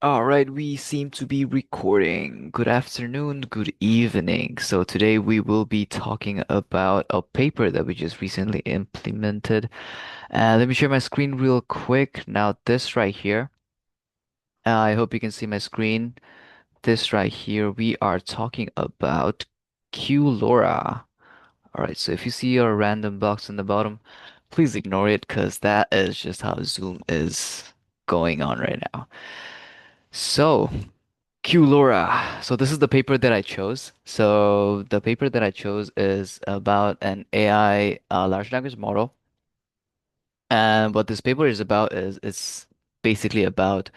All right, we seem to be recording. Good afternoon, good evening. So today we will be talking about a paper that we just recently implemented. Let me share my screen real quick. Now, this right here, I hope you can see my screen. This right here, we are talking about QLORA. All right, so if you see a random box in the bottom, please ignore it because that is just how Zoom is going on right now. So, QLORA. So this is the paper that I chose. So the paper that I chose is about an AI large language model. And what this paper is about is it's basically about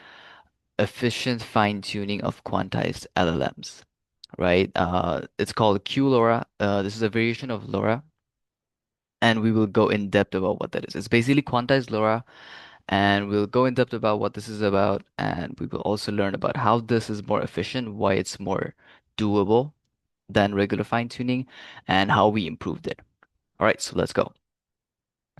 efficient fine-tuning of quantized LLMs, right? It's called QLORA. This is a variation of LoRA, and we will go in depth about what that is. It's basically quantized LoRA, and we'll go in depth about what this is about, and we will also learn about how this is more efficient, why it's more doable than regular fine tuning, and how we improved it. All right, so let's go.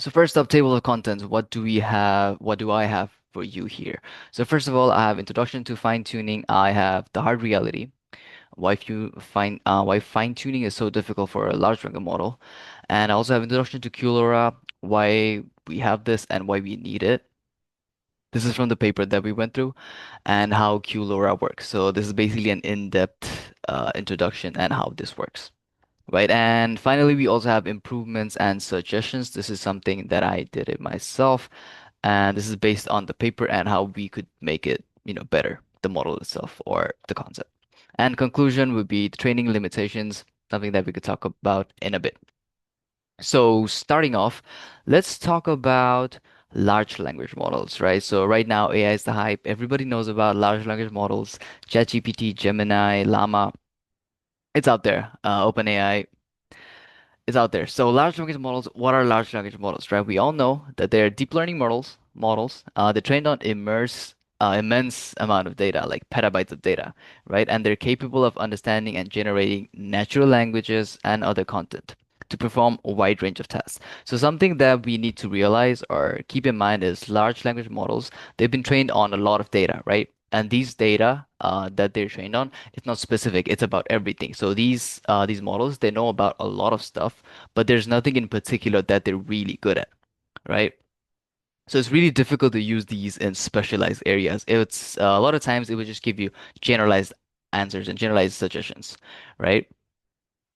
So first up, table of contents. What do we have? What do I have for you here? So first of all, I have introduction to fine tuning. I have the hard reality. Why fine tuning is so difficult for a large language model, and I also have introduction to QLoRa. Why we have this and why we need it. This is from the paper that we went through and how QLoRa works. So this is basically an in-depth introduction and how this works. Right. And finally, we also have improvements and suggestions. This is something that I did it myself. And this is based on the paper and how we could make it, better, the model itself or the concept. And conclusion would be the training limitations, something that we could talk about in a bit. So starting off, let's talk about large language models, right? So right now, AI is the hype. Everybody knows about large language models, ChatGPT, Gemini, Llama. It's out there. OpenAI is out there. So large language models, what are large language models, right? We all know that they're deep learning models. They're trained on immense amount of data, like petabytes of data, right? And they're capable of understanding and generating natural languages and other content to perform a wide range of tasks. So something that we need to realize or keep in mind is large language models, they've been trained on a lot of data, right? And these data that they're trained on, it's not specific. It's about everything. So these models, they know about a lot of stuff, but there's nothing in particular that they're really good at, right? So it's really difficult to use these in specialized areas. It's a lot of times it would just give you generalized answers and generalized suggestions, right?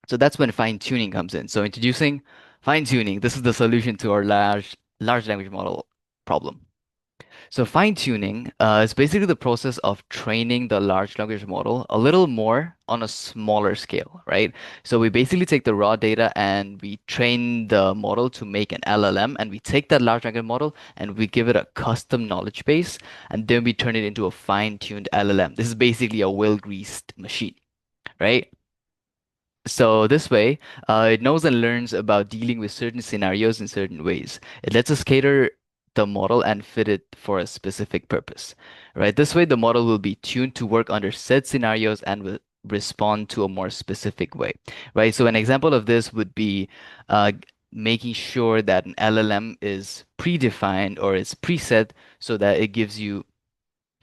So that's when fine tuning comes in. So introducing fine tuning, this is the solution to our large language model problem. So fine-tuning is basically the process of training the large language model a little more on a smaller scale, right? So we basically take the raw data and we train the model to make an LLM, and we take that large language model and we give it a custom knowledge base, and then we turn it into a fine-tuned LLM. This is basically a well-greased machine, right? So this way, it knows and learns about dealing with certain scenarios in certain ways. It lets us cater the model and fit it for a specific purpose, right? This way, the model will be tuned to work under said scenarios and will respond to a more specific way, right? So an example of this would be uh, making sure that an LLM is predefined or is preset so that it gives you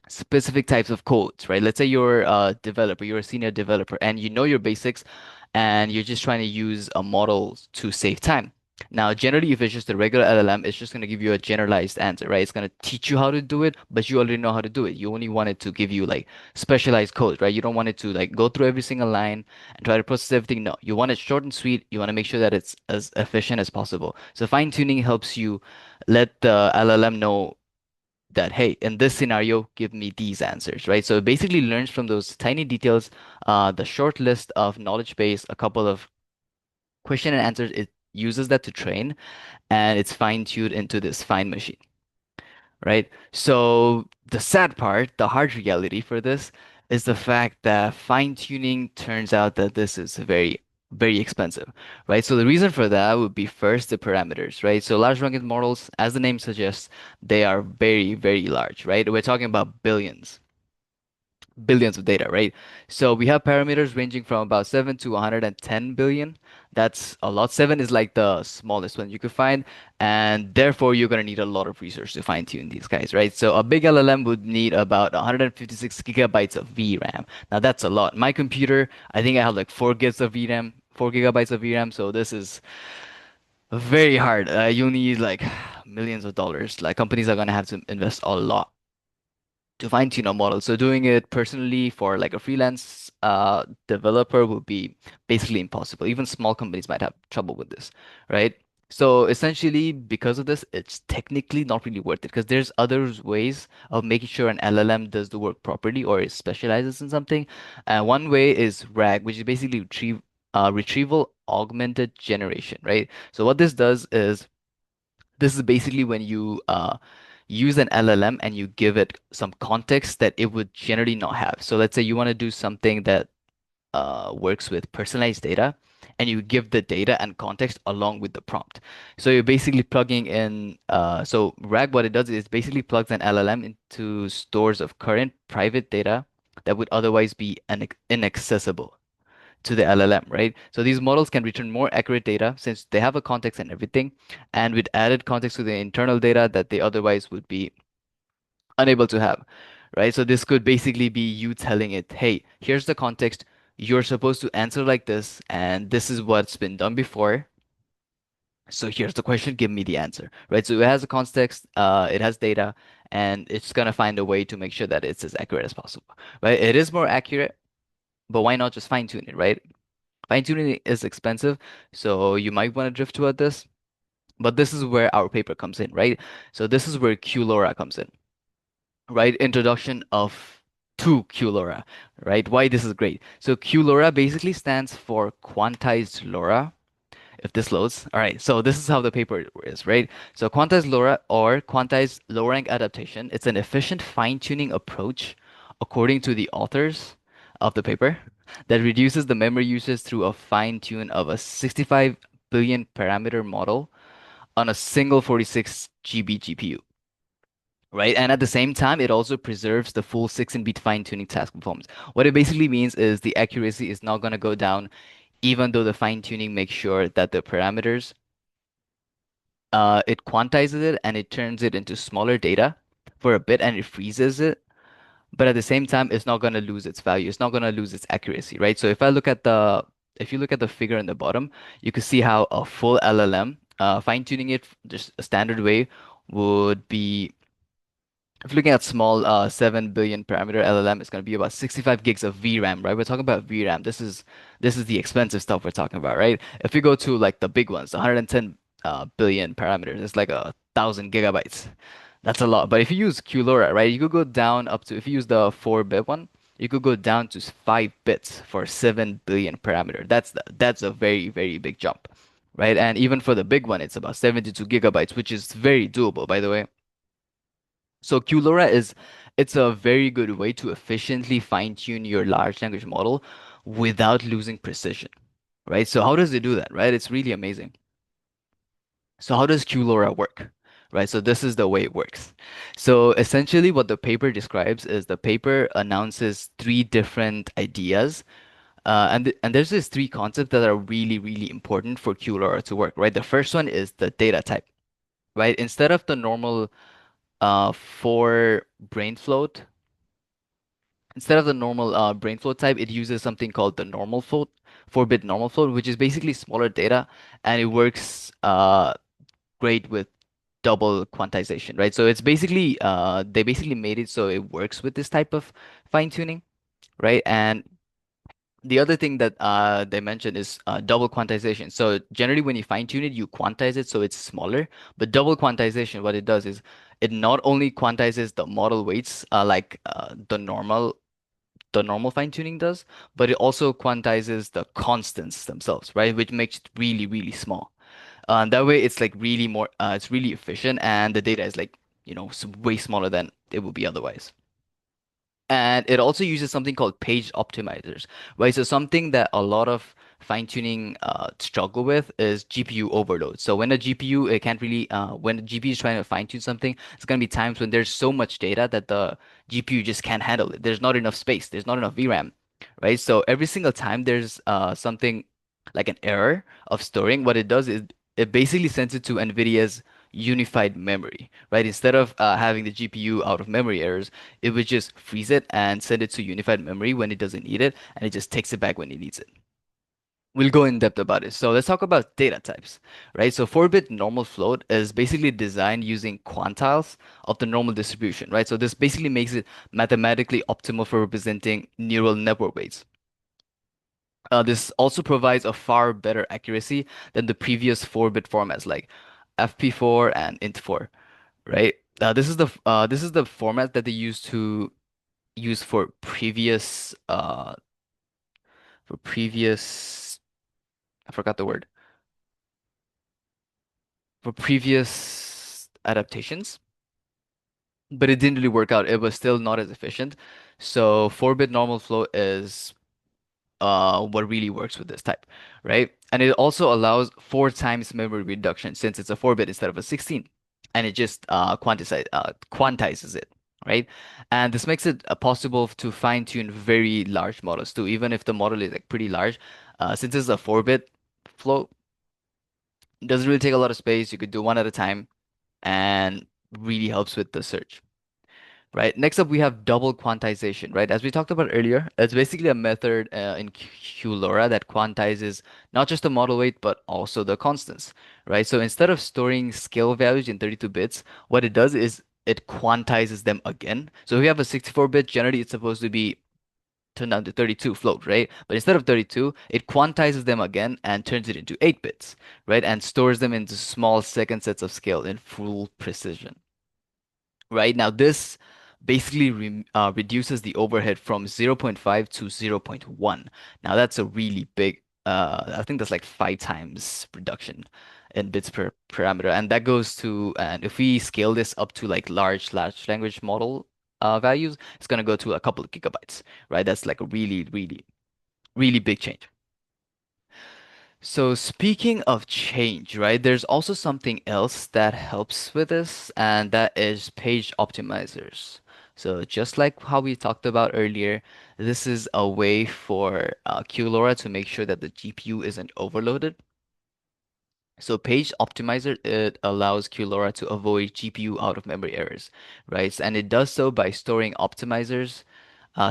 specific types of codes, right? Let's say you're a developer, you're a senior developer, and you know your basics, and you're just trying to use a model to save time. Now, generally, if it's just a regular LLM, it's just going to give you a generalized answer, right? It's going to teach you how to do it, but you already know how to do it. You only want it to give you like specialized codes, right? You don't want it to like go through every single line and try to process everything. No, you want it short and sweet. You want to make sure that it's as efficient as possible. So fine tuning helps you let the LLM know that, hey, in this scenario, give me these answers, right? So it basically learns from those tiny details, the short list of knowledge base, a couple of question and answers. It uses that to train, and it's fine-tuned into this fine machine, right? So the sad part, the hard reality for this is the fact that fine-tuning turns out that this is very, very expensive, right? So the reason for that would be first the parameters, right? So large language models, as the name suggests, they are very, very large, right? We're talking about billions. billions of data, right? So we have parameters ranging from about 7 to 110 billion. That's a lot. 7 is like the smallest one you could find, and therefore you're going to need a lot of research to fine tune these guys, right? So a big LLM would need about 156 gigabytes of VRAM. Now that's a lot. My computer, I think I have like 4 gigs of VRAM, 4 gigabytes of VRAM, so this is very hard. You'll need like millions of dollars. Like companies are going to have to invest a lot to fine tune a model. So doing it personally for like a freelance developer would be basically impossible. Even small companies might have trouble with this, right? So essentially, because of this, it's technically not really worth it because there's other ways of making sure an LLM does the work properly or it specializes in something. One way is RAG, which is basically retrieval augmented generation, right? So what this does is this is basically when you use an LLM and you give it some context that it would generally not have. So let's say you want to do something that works with personalized data, and you give the data and context along with the prompt. So you're basically plugging in. So RAG, what it does is basically plugs an LLM into stores of current private data that would otherwise be inaccessible to the LLM, right? So these models can return more accurate data since they have a context and everything, and with added context to the internal data that they otherwise would be unable to have, right? So this could basically be you telling it, hey, here's the context. You're supposed to answer like this, and this is what's been done before. So here's the question, give me the answer, right? So it has a context, it has data, and it's gonna find a way to make sure that it's as accurate as possible, right? It is more accurate, but why not just fine tune it, right? Fine tuning is expensive, so you might want to drift toward this. But this is where our paper comes in, right? So this is where QLORA comes in, right? Introduction of to QLORA, right? Why this is great. So QLORA basically stands for quantized LoRA. If this loads, all right. So this is how the paper is, right? So quantized LoRA or quantized low rank adaptation. It's an efficient fine-tuning approach, according to the authors of the paper, that reduces the memory usage through a fine tune of a 65 billion parameter model on a single 46 GB GPU, right? And at the same time, it also preserves the full 16-bit fine-tuning task performance. What it basically means is the accuracy is not going to go down, even though the fine-tuning makes sure that the parameters, it quantizes it and it turns it into smaller data for a bit and it freezes it. But at the same time, it's not going to lose its value. It's not going to lose its accuracy, right? So if you look at the figure in the bottom, you can see how a full LLM, fine-tuning it just a standard way would be, if you're looking at small 7 billion parameter LLM, it's going to be about 65 gigs of VRAM, right? We're talking about VRAM. This is the expensive stuff we're talking about, right? If you go to like the big ones, 110 billion parameters, it's like 1,000 gigabytes. That's a lot. But if you use QLoRa, right, you could go down up to, if you use the 4-bit one, you could go down to 5 bits for 7 billion parameter. That's a very, very big jump, right? And even for the big one, it's about 72 gigabytes, which is very doable, by the way. So QLoRa is it's a very good way to efficiently fine-tune your large language model without losing precision, right? So how does it do that, right? It's really amazing. So how does QLoRa work? Right, so this is the way it works. So essentially what the paper describes is the paper announces three different ideas. And there's these three concepts that are really, really important for QLoRa to work, right? The first one is the data type, right? Instead of the normal for brain float, instead of the normal brain float type, it uses something called the normal float, 4-bit normal float, which is basically smaller data, and it works great with double quantization, right? So it's basically they basically made it so it works with this type of fine tuning, right? And the other thing that they mentioned is double quantization. So generally, when you fine tune it, you quantize it so it's smaller. But double quantization, what it does is it not only quantizes the model weights like the normal fine tuning does, but it also quantizes the constants themselves, right? Which makes it really, really small. That way, it's like really more, it's really efficient, and the data is like, way smaller than it would be otherwise. And it also uses something called page optimizers, right? So something that a lot of fine-tuning struggle with is GPU overload. So when a GPU it can't really when the GPU is trying to fine-tune something, it's gonna be times when there's so much data that the GPU just can't handle it. There's not enough space. There's not enough VRAM, right? So every single time there's something like an error of storing, what it does is it basically sends it to NVIDIA's unified memory, right? Instead of having the GPU out of memory errors, it would just freeze it and send it to unified memory when it doesn't need it, and it just takes it back when it needs it. We'll go in depth about it. So let's talk about data types, right? So 4-bit normal float is basically designed using quantiles of the normal distribution, right? So this basically makes it mathematically optimal for representing neural network weights. This also provides a far better accuracy than the previous 4-bit formats like FP4 and Int4, right? This is the format that they used to use for previous I forgot the word for previous adaptations, but it didn't really work out. It was still not as efficient. So 4-bit normal flow is what really works with this type, right? And it also allows 4 times memory reduction since it's a 4-bit instead of a 16, and it just quantizes it, right? And this makes it possible to fine-tune very large models too, even if the model is like pretty large. Since it's a 4-bit float, it doesn't really take a lot of space. You could do one at a time, and really helps with the search. Right. Next up, we have double quantization, right? As we talked about earlier, it's basically a method in QLORA that quantizes not just the model weight, but also the constants, right? So instead of storing scale values in 32 bits, what it does is it quantizes them again. So if we have a 64-bit, generally it's supposed to be turned down to 32 float, right? But instead of 32, it quantizes them again and turns it into 8 bits, right? And stores them into small second sets of scale in full precision, right? Now, this basically reduces the overhead from zero point 0.5 to zero point 0.1. Now, that's a really big, I think that's like 5 times reduction in bits per parameter. And that goes to, and if we scale this up to like large language model values, it's going to go to a couple of gigabytes, right? That's like a really big change. So speaking of change, right, there's also something else that helps with this, and that is page optimizers. So just like how we talked about earlier, this is a way for QLoRa to make sure that the GPU isn't overloaded. So page optimizer, it allows QLoRa to avoid GPU out of memory errors, right? And it does so by storing optimizers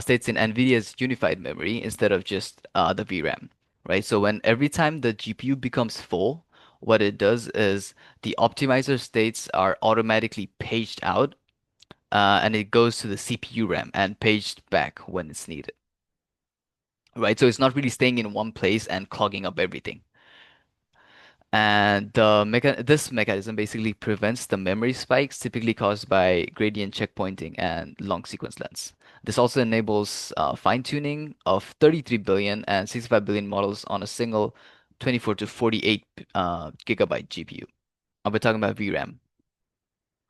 states in NVIDIA's unified memory instead of just the VRAM, right? So when every time the GPU becomes full, what it does is the optimizer states are automatically paged out, and it goes to the CPU RAM and paged back when it's needed, right? So it's not really staying in one place and clogging up everything. And this mechanism basically prevents the memory spikes typically caused by gradient checkpointing and long sequence lengths. This also enables fine-tuning of 33 billion and 65 billion models on a single 24 to 48 gigabyte GPU. We're talking about VRAM.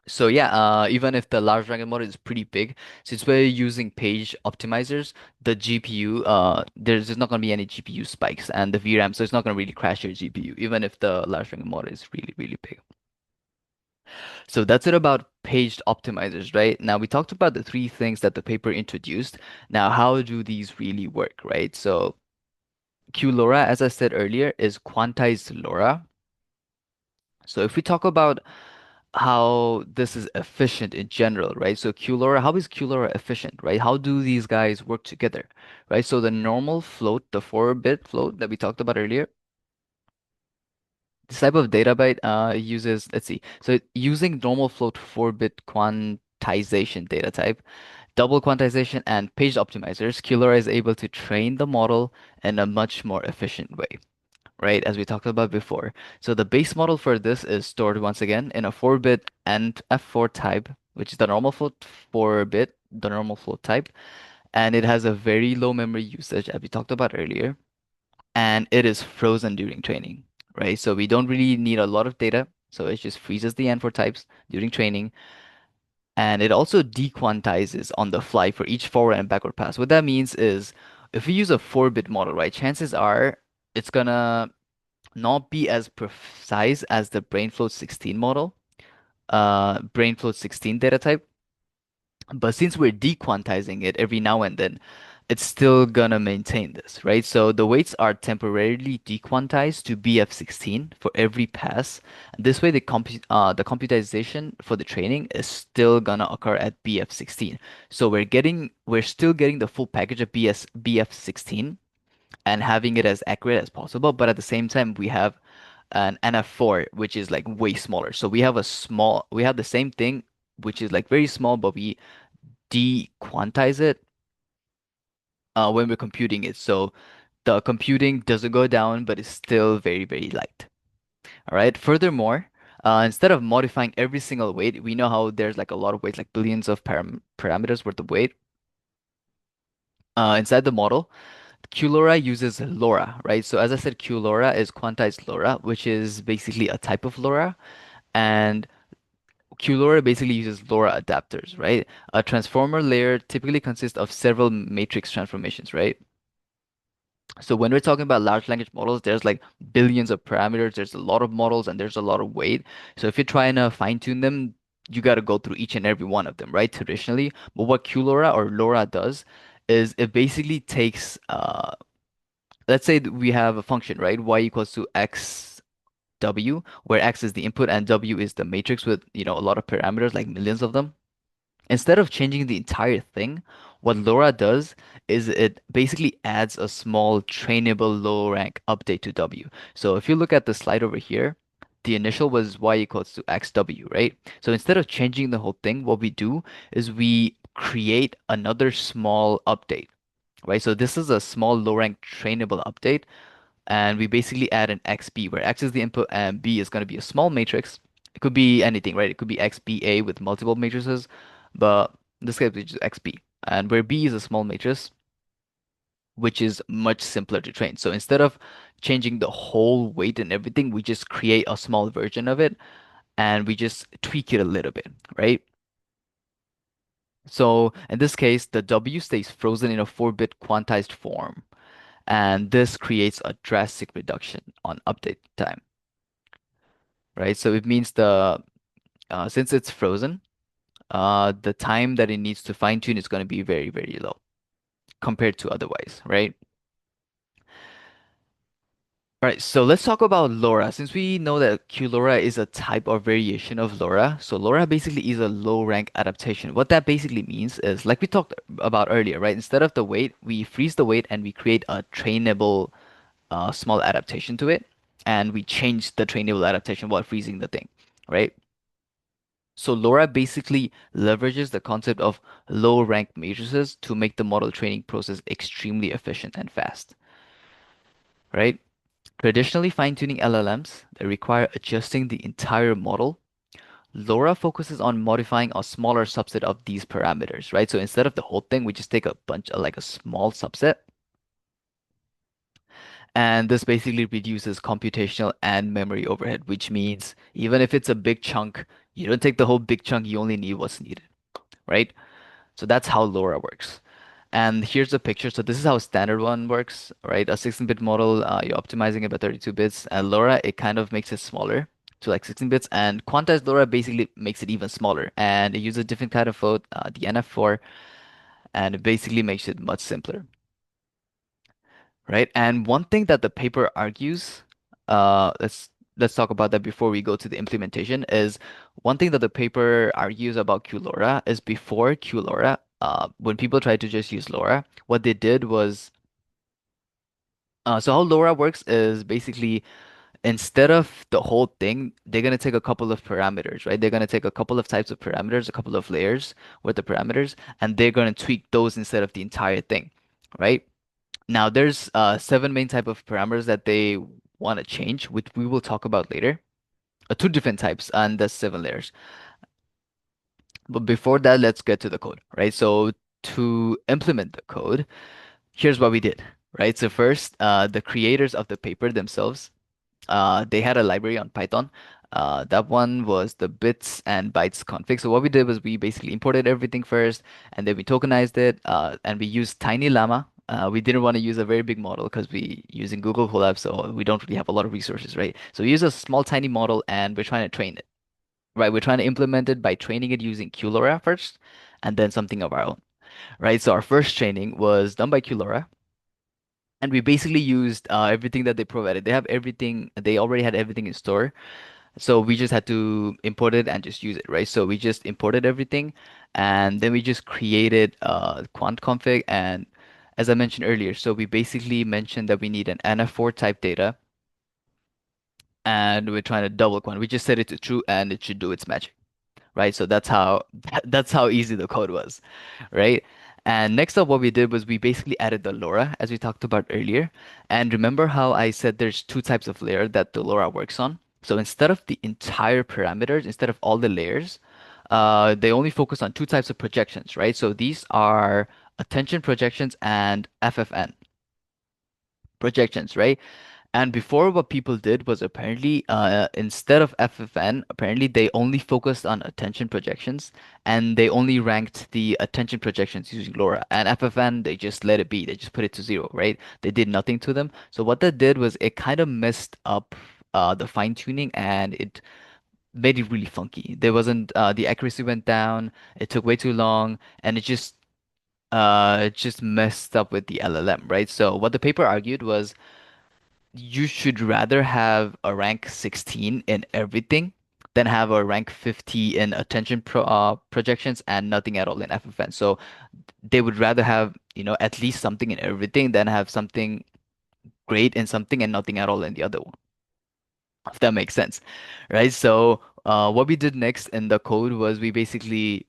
So yeah, even if the large language model is pretty big, since we're using page optimizers, the GPU, there's not going to be any GPU spikes and the VRAM, so it's not going to really crash your GPU, even if the large language model is really big. So that's it about paged optimizers, right? Now we talked about the 3 things that the paper introduced. Now, how do these really work, right? So QLoRa, as I said earlier, is quantized LoRa. So if we talk about how this is efficient in general, right? So QLoRA, how is QLoRA efficient, right? How do these guys work together, right? So the normal float, the 4-bit float that we talked about earlier, this type of data byte uses, let's see, so using normal float 4-bit quantization data type, double quantization and page optimizers, QLoRA is able to train the model in a much more efficient way, right? As we talked about before. So the base model for this is stored once again in a 4-bit and F4 type, which is the normal float 4-bit, the normal float type, and it has a very low memory usage, as we talked about earlier, and it is frozen during training, right? So we don't really need a lot of data, so it just freezes the N4 types during training, And it also dequantizes on the fly for each forward and backward pass. What that means is if we use a 4-bit model, right, chances are it's gonna not be as precise as the BrainFloat 16 model, BrainFloat 16 data type. But since we're dequantizing it every now and then, it's still gonna maintain this, right? So the weights are temporarily dequantized to BF16 for every pass. This way, the computization for the training is still gonna occur at BF16. So we're still getting the full package of BF16 and having it as accurate as possible. But at the same time, we have an NF4, which is like way smaller. So we have the same thing, which is like very small, but we de-quantize it when we're computing it. So the computing doesn't go down, but it's still very, very light. All right. Furthermore, instead of modifying every single weight, we know how there's like a lot of weights, like billions of parameters worth of weight. Inside the model, QLORA uses LoRA, right? So as I said, QLORA is quantized LoRA, which is basically a type of LoRA, and QLORA basically uses LoRA adapters, right? A transformer layer typically consists of several matrix transformations, right? So when we're talking about large language models, there's like billions of parameters, there's a lot of models, and there's a lot of weight. So if you're trying to fine tune them, you got to go through each and every one of them, right? Traditionally. But what QLoRa or LoRa does is it basically takes, let's say that we have a function, right? Y equals to x w, where x is the input and w is the matrix with, a lot of parameters, like millions of them. Instead of changing the entire thing, what LoRa does is it basically adds a small trainable low rank update to W. So if you look at the slide over here, the initial was y equals to xw, right? So instead of changing the whole thing, what we do is we create another small update, right? So this is a small low rank trainable update, and we basically add an xb where x is the input and b is going to be a small matrix. It could be anything, right? It could be xba with multiple matrices, but in this case it's just xb. And where b is a small matrix, which is much simpler to train. So instead of changing the whole weight and everything, we just create a small version of it and we just tweak it a little bit, right? So in this case, the W stays frozen in a 4-bit quantized form, and this creates a drastic reduction on update time, right? So it means since it's frozen, the time that it needs to fine tune is going to be very, very low compared to otherwise, right? All right, so let's talk about LoRa. Since we know that QLoRa is a type or variation of LoRa, so LoRa basically is a low rank adaptation. What that basically means is, like we talked about earlier, right? Instead of the weight, we freeze the weight and we create a trainable small adaptation to it, and we change the trainable adaptation while freezing the thing, right? So LoRa basically leverages the concept of low rank matrices to make the model training process extremely efficient and fast, right? Traditionally, fine-tuning LLMs that require adjusting the entire model, LoRa focuses on modifying a smaller subset of these parameters, right? So instead of the whole thing, we just take a bunch of like a small subset, and this basically reduces computational and memory overhead, which means even if it's a big chunk, you don't take the whole big chunk, you only need what's needed, right? So that's how LoRa works. And here's a picture. So this is how a standard one works, right? A 16-bit model, you're optimizing it by 32 bits. And LoRa, it kind of makes it smaller to like 16 bits. And quantized LoRa basically makes it even smaller. And it uses a different kind of float, the NF4, and it basically makes it much simpler, right? And one thing that the paper argues, let's talk about that before we go to the implementation, is one thing that the paper argues about QLoRa is before QLoRa, when people tried to just use LoRa, what they did was, so how LoRa works is basically instead of the whole thing, they're gonna take a couple of parameters, right? They're gonna take a couple of types of parameters, a couple of layers with the parameters, and they're gonna tweak those instead of the entire thing, right? Now, there's 7 main type of parameters that they want to change, which we will talk about later. Two different types and the 7 layers. But before that, let's get to the code, right? So to implement the code, here's what we did, right? So first, the creators of the paper themselves, they had a library on Python. That one was the bits and bytes config. So what we did was we basically imported everything first, and then we tokenized it, and we used tiny llama. We didn't want to use a very big model because we using Google Colab, so we don't really have a lot of resources, right? So we use a small tiny model, and we're trying to train it, right? We're trying to implement it by training it using QLORA first, and then something of our own, right? So our first training was done by QLORA. And we basically used everything that they provided. They have everything, they already had everything in store. So we just had to import it and just use it, right? So we just imported everything and then we just created quant config. And as I mentioned earlier, so we basically mentioned that we need an NF4 type data and we're trying to double quant. We just set it to true and it should do its magic, right? So that's how that's how easy the code was, right? And next up, what we did was we basically added the LoRa as we talked about earlier. And remember how I said there's two types of layer that the LoRa works on? So instead of the entire parameters, instead of all the layers, they only focus on two types of projections, right? So these are attention projections and FFN projections, right? And before, what people did was apparently, instead of FFN, apparently they only focused on attention projections and they only ranked the attention projections using LoRa. And FFN, they just let it be. They just put it to zero, right? They did nothing to them. So what that did was it kind of messed up the fine tuning and it made it really funky. There wasn't, the accuracy went down, it took way too long, and it just messed up with the LLM, right? So what the paper argued was you should rather have a rank 16 in everything than have a rank 50 in attention projections and nothing at all in FFN. So they would rather have, at least something in everything than have something great in something and nothing at all in the other one, if that makes sense, right? So what we did next in the code was we basically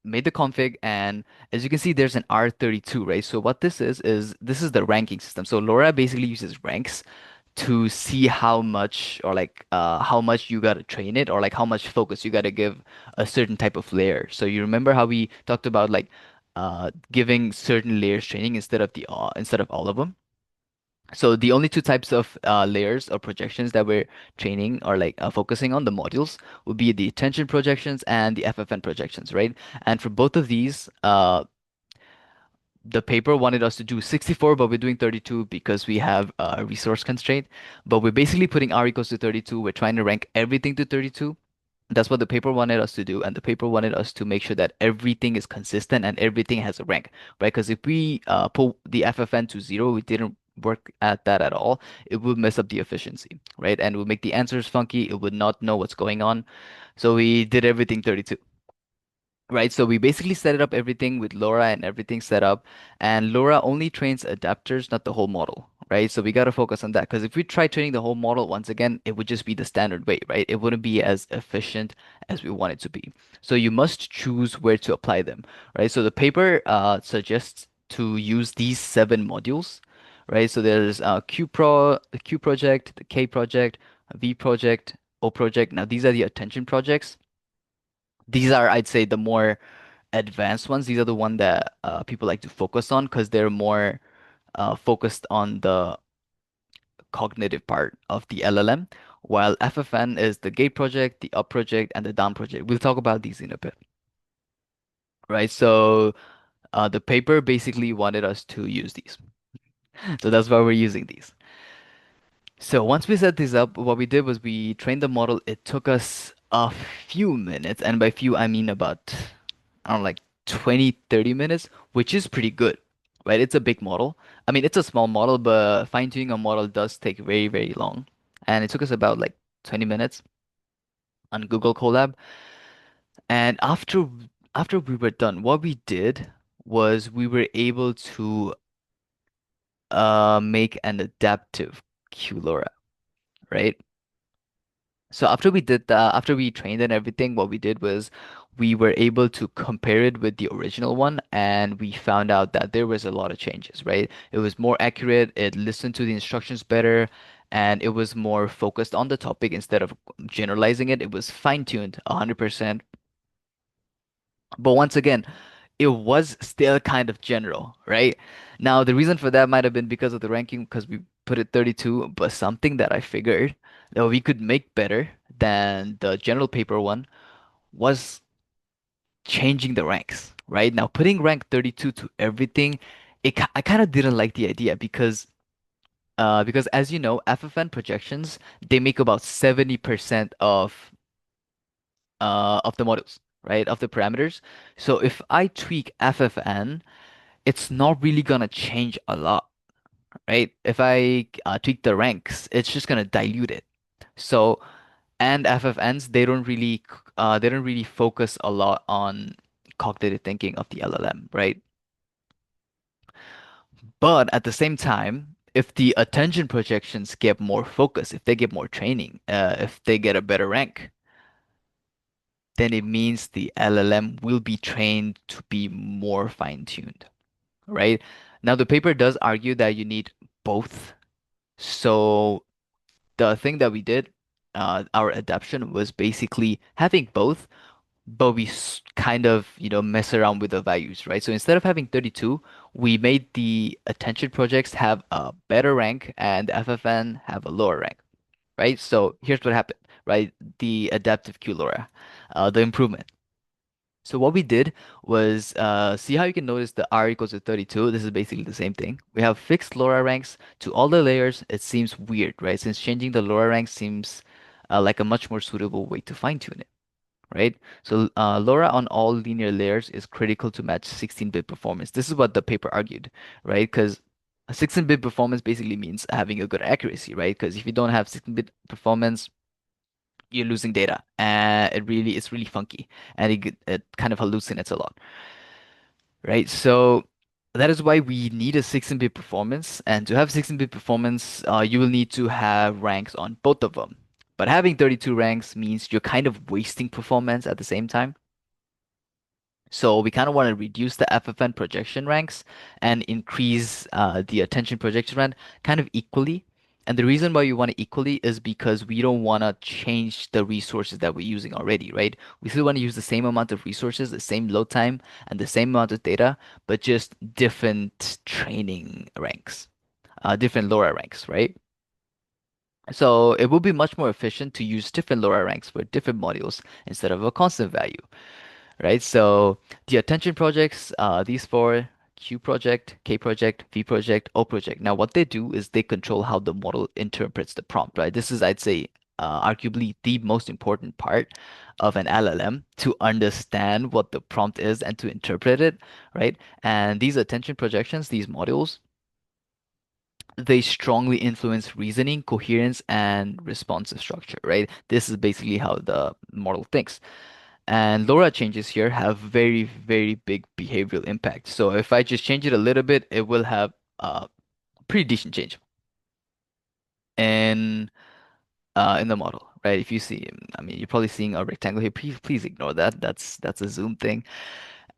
made the config, and as you can see, there's an R32, right? So what this is this is the ranking system. So LoRa basically uses ranks to see how much or like how much you gotta train it or like how much focus you gotta give a certain type of layer. So you remember how we talked about like giving certain layers training instead of all of them. So the only two types of layers or projections that we're training or like focusing on the modules would be the attention projections and the FFN projections, right? And for both of these, the paper wanted us to do 64, but we're doing 32 because we have a resource constraint. But we're basically putting R equals to 32. We're trying to rank everything to 32. That's what the paper wanted us to do, and the paper wanted us to make sure that everything is consistent and everything has a rank, right? Because if we pull the FFN to zero, we didn't work at that at all, it would mess up the efficiency, right? And it would make the answers funky. It would not know what's going on. So we did everything 32. Right, so we basically set it up everything with LoRa and everything set up, and LoRa only trains adapters, not the whole model, right? So we got to focus on that because if we try training the whole model once again, it would just be the standard way, right? It wouldn't be as efficient as we want it to be. So you must choose where to apply them, right? So the paper suggests to use these seven modules, right? So there's the Q project, the K project, V project, O project. Now these are the attention projects. These are, I'd say, the more advanced ones. These are the one that people like to focus on because they're more focused on the cognitive part of the LLM, while FFN is the gate project, the up project, and the down project. We'll talk about these in a bit, right? So the paper basically wanted us to use these. So that's why we're using these. So once we set this up, what we did was we trained the model. It took us a few minutes, and by few, I mean about, I don't know, like 20, 30 minutes, which is pretty good, right? It's a big model. I mean, it's a small model, but fine-tuning a model does take very, very long. And it took us about like 20 minutes on Google Colab. And after we were done, what we did was we were able to make an adaptive QLORA, right? So after we trained and everything, what we did was we were able to compare it with the original one, and we found out that there was a lot of changes, right? It was more accurate, it listened to the instructions better, and it was more focused on the topic instead of generalizing it. It was fine-tuned 100%. But once again, it was still kind of general, right? Now, the reason for that might have been because of the ranking, because we put it 32, but something that I figured that we could make better than the general paper one was changing the ranks, right? Now, putting rank 32 to everything, I kind of didn't like the idea because as you know, FFN projections, they make about 70% of the models, right? Of the parameters. So if I tweak FFN, it's not really gonna change a lot, right? If I tweak the ranks, it's just gonna dilute it. So and FFNs, they don't really focus a lot on cognitive thinking of the LLM, right? But at the same time, if the attention projections get more focus, if they get more training, if they get a better rank, then it means the LLM will be trained to be more fine-tuned, right? Now, the paper does argue that you need both. So the thing that we did, our adaptation was basically having both, but kind of, mess around with the values, right? So instead of having 32, we made the attention projects have a better rank and FFN have a lower rank, right? So here's what happened, right? The adaptive QLORA, the improvement. So what we did was see how you can notice the R equals to 32. This is basically the same thing. We have fixed LoRa ranks to all the layers. It seems weird, right? Since changing the LoRa rank seems like a much more suitable way to fine tune it, right? So LoRa on all linear layers is critical to match 16-bit performance. This is what the paper argued, right? Because 16-bit performance basically means having a good accuracy, right? Because if you don't have 16-bit performance, you're losing data, and it's really funky, and it kind of hallucinates a lot, right? So that is why we need a 16-bit performance, and to have 16-bit performance, you will need to have ranks on both of them. But having 32 ranks means you're kind of wasting performance at the same time. So we kind of want to reduce the FFN projection ranks and increase the attention projection rank kind of equally. And the reason why we want it equally is because we don't want to change the resources that we're using already, right? We still want to use the same amount of resources, the same load time, and the same amount of data, but just different training ranks, different LoRa ranks, right? So it will be much more efficient to use different LoRa ranks for different modules instead of a constant value, right? So the attention projects, these four, Q project, K project, V project, O project. Now, what they do is they control how the model interprets the prompt, right? This is, I'd say, arguably the most important part of an LLM to understand what the prompt is and to interpret it, right? And these attention projections, these modules, they strongly influence reasoning, coherence, and responsive structure, right? This is basically how the model thinks. And LoRa changes here have very, very big behavioral impact. So if I just change it a little bit, it will have a pretty decent change in the model, right? If you see, I mean, you're probably seeing a rectangle here. Please ignore that. That's a zoom thing.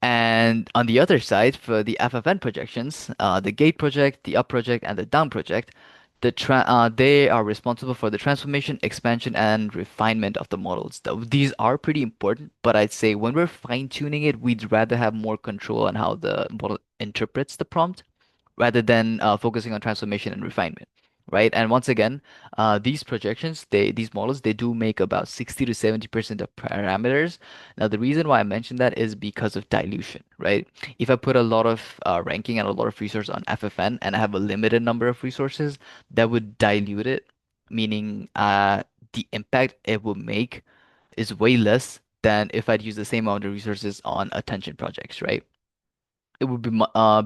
And on the other side, for the FFN projections, the gate project, the up project, and the down project, they are responsible for the transformation, expansion, and refinement of the models. These are pretty important, but I'd say when we're fine-tuning it, we'd rather have more control on how the model interprets the prompt rather than focusing on transformation and refinement, right? And once again, these models, they do make about 60 to 70% of parameters. Now, the reason why I mentioned that is because of dilution, right? If I put a lot of ranking and a lot of resources on FFN and I have a limited number of resources, that would dilute it, meaning the impact it will make is way less than if I'd use the same amount of resources on attention projects, right?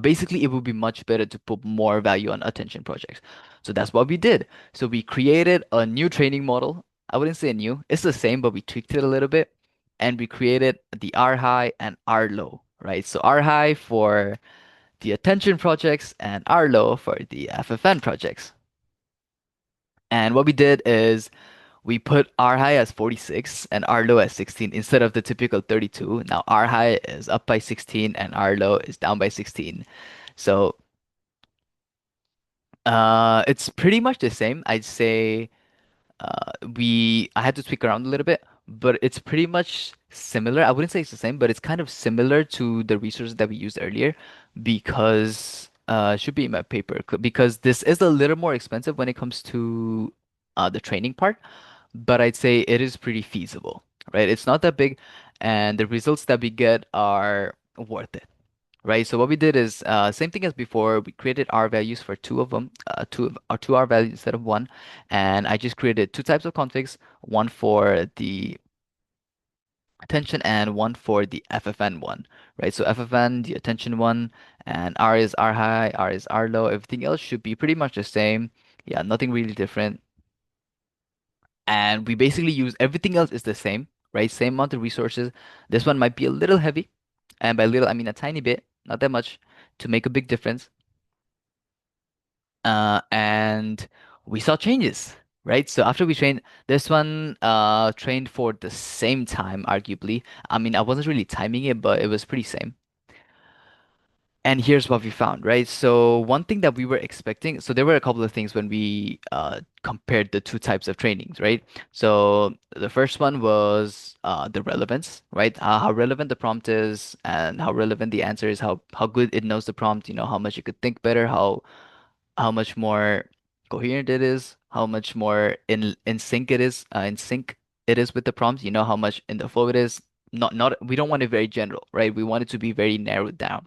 Basically it would be much better to put more value on attention projects. So that's what we did. So we created a new training model. I wouldn't say new. It's the same, but we tweaked it a little bit, and we created the R high and R low, right? So R high for the attention projects and R low for the FFN projects. And what we did is we put R high as 46 and R low as 16 instead of the typical 32. Now R high is up by 16 and R low is down by 16. So it's pretty much the same. I'd say I had to tweak around a little bit, but it's pretty much similar. I wouldn't say it's the same, but it's kind of similar to the resources that we used earlier because should be in my paper because this is a little more expensive when it comes to the training part, but I'd say it is pretty feasible, right? It's not that big, and the results that we get are worth it, right? So what we did is same thing as before. We created R values for two of them, two R values instead of one, and I just created two types of configs, one for the attention and one for the FFN one, right? So FFN, the attention one, and R is R high, R is R low. Everything else should be pretty much the same. Yeah, nothing really different. And we basically use everything else is the same, right? Same amount of resources. This one might be a little heavy, and by little I mean a tiny bit, not that much, to make a big difference. And we saw changes, right? So after we trained this one, trained for the same time, arguably. I mean, I wasn't really timing it, but it was pretty same. And here's what we found, right? So one thing that we were expecting, so there were a couple of things when we compared the two types of trainings, right? So the first one was the relevance, right? How relevant the prompt is and how relevant the answer is, how good it knows the prompt, how much it could think better, how much more coherent it is, how much more in sync it is, with the prompt, how much in the flow it is. Not we don't want it very general, right? We want it to be very narrowed down.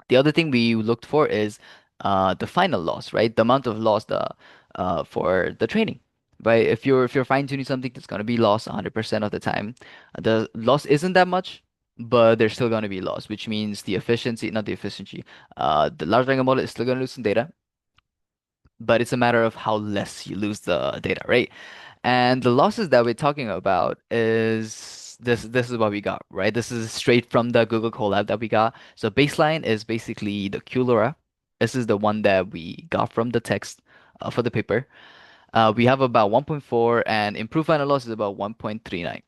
The other thing we looked for is the final loss, right? The amount of loss for the training, right? If you're fine tuning something that's gonna be lost 100% of the time, the loss isn't that much, but there's still gonna be loss, which means not the efficiency, the large language model is still gonna lose some data, but it's a matter of how less you lose the data, right? And the losses that we're talking about is this is what we got, right? This is straight from the Google Colab that we got. So baseline is basically the QLORA. This is the one that we got from the text for the paper. We have about 1.4 and improved final loss is about 1.39.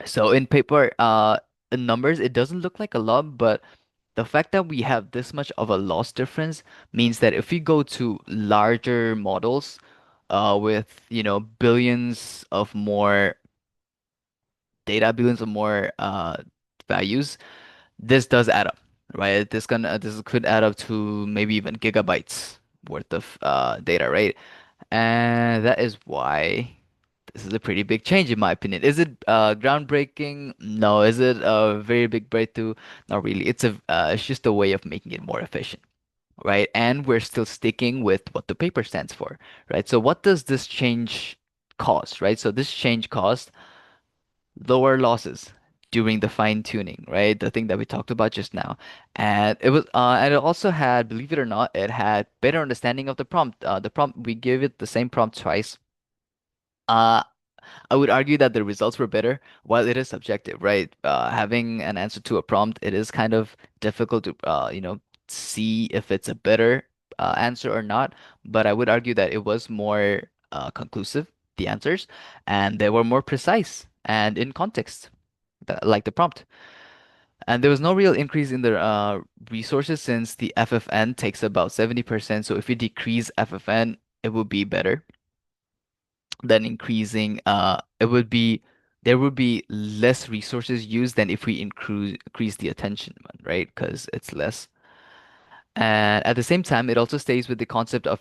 So in paper, in numbers, it doesn't look like a lot, but the fact that we have this much of a loss difference means that if we go to larger models, with, billions of more data, billions of more values, this does add up, right? This could add up to maybe even gigabytes worth of data, right? And that is why this is a pretty big change in my opinion. Is it groundbreaking? No. Is it a very big breakthrough? Not really. It's just a way of making it more efficient, right? And we're still sticking with what the paper stands for, right? So what does this change cost, right? So this change cost lower losses during the fine tuning, right? The thing that we talked about just now. And it also had, believe it or not, it had better understanding of the prompt. The prompt, we gave it the same prompt twice. Uh, I would argue that the results were better, while it is subjective, right? Having an answer to a prompt, it is kind of difficult to, see if it's a better answer or not. But I would argue that it was more conclusive, the answers, and they were more precise and in context, like the prompt. And there was no real increase in the resources since the FFN takes about 70%. So if you decrease FFN, it would be better than increasing it would be there would be less resources used than if we increase the attention one, right? Because it's less. And at the same time, it also stays with the concept of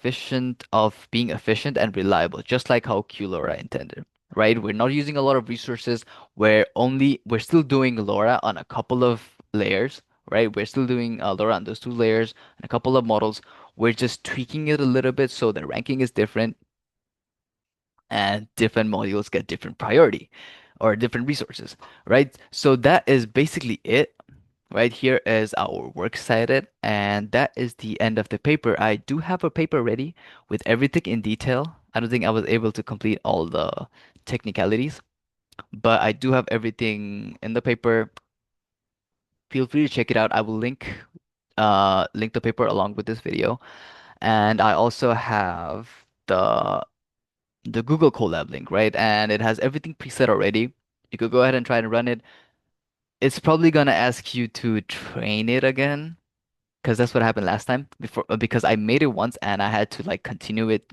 being efficient and reliable, just like how QLoRa intended, right? We're not using a lot of resources. We're still doing LoRa on a couple of layers, right? We're still doing LoRa on those two layers and a couple of models. We're just tweaking it a little bit so the ranking is different and different modules get different priority or different resources, right? So that is basically it. Right here is our works cited, and that is the end of the paper. I do have a paper ready with everything in detail. I don't think I was able to complete all the technicalities, but I do have everything in the paper. Feel free to check it out. I will link the paper along with this video. And I also have the Google Colab link, right? And it has everything preset already. You could go ahead and try to run it. It's probably gonna ask you to train it again, because that's what happened last time because I made it once and I had to like continue it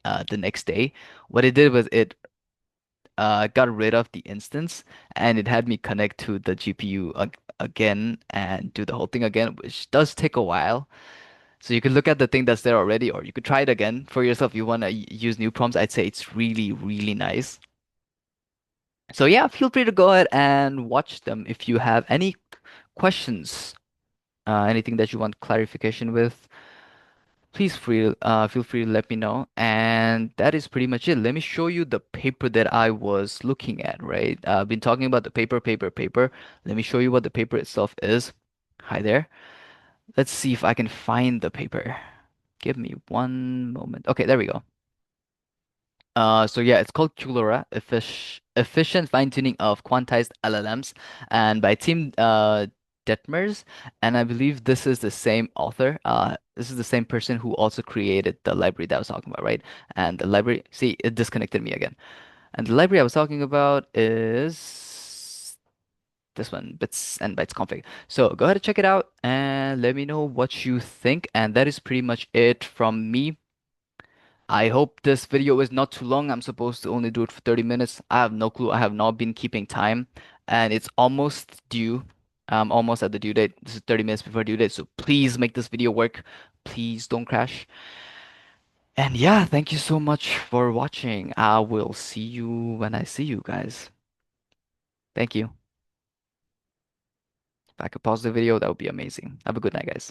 the next day. What it did was it got rid of the instance and it had me connect to the GPU again and do the whole thing again, which does take a while. So you could look at the thing that's there already, or you could try it again for yourself. You want to use new prompts. I'd say it's really, really nice. So yeah, feel free to go ahead and watch them if you have any questions, anything that you want clarification with. Please feel free to let me know. And that is pretty much it. Let me show you the paper that I was looking at, right? I've been talking about the paper. Let me show you what the paper itself is. Hi there. Let's see if I can find the paper. Give me one moment. Okay, there we go. So yeah, it's called QLORA, Efficient Fine-Tuning of Quantized LLMs, and by Team Detmers, and I believe this is the same author. This is the same person who also created the library that I was talking about, right? And the library, see, it disconnected me again. And the library I was talking about is this one, bits and bytes config. So go ahead and check it out and let me know what you think. And that is pretty much it from me. I hope this video is not too long. I'm supposed to only do it for 30 minutes. I have no clue. I have not been keeping time and it's almost due. I'm almost at the due date. This is 30 minutes before due date. So please make this video work. Please don't crash. And yeah, thank you so much for watching. I will see you when I see you guys. Thank you. If I could pause the video, that would be amazing. Have a good night, guys.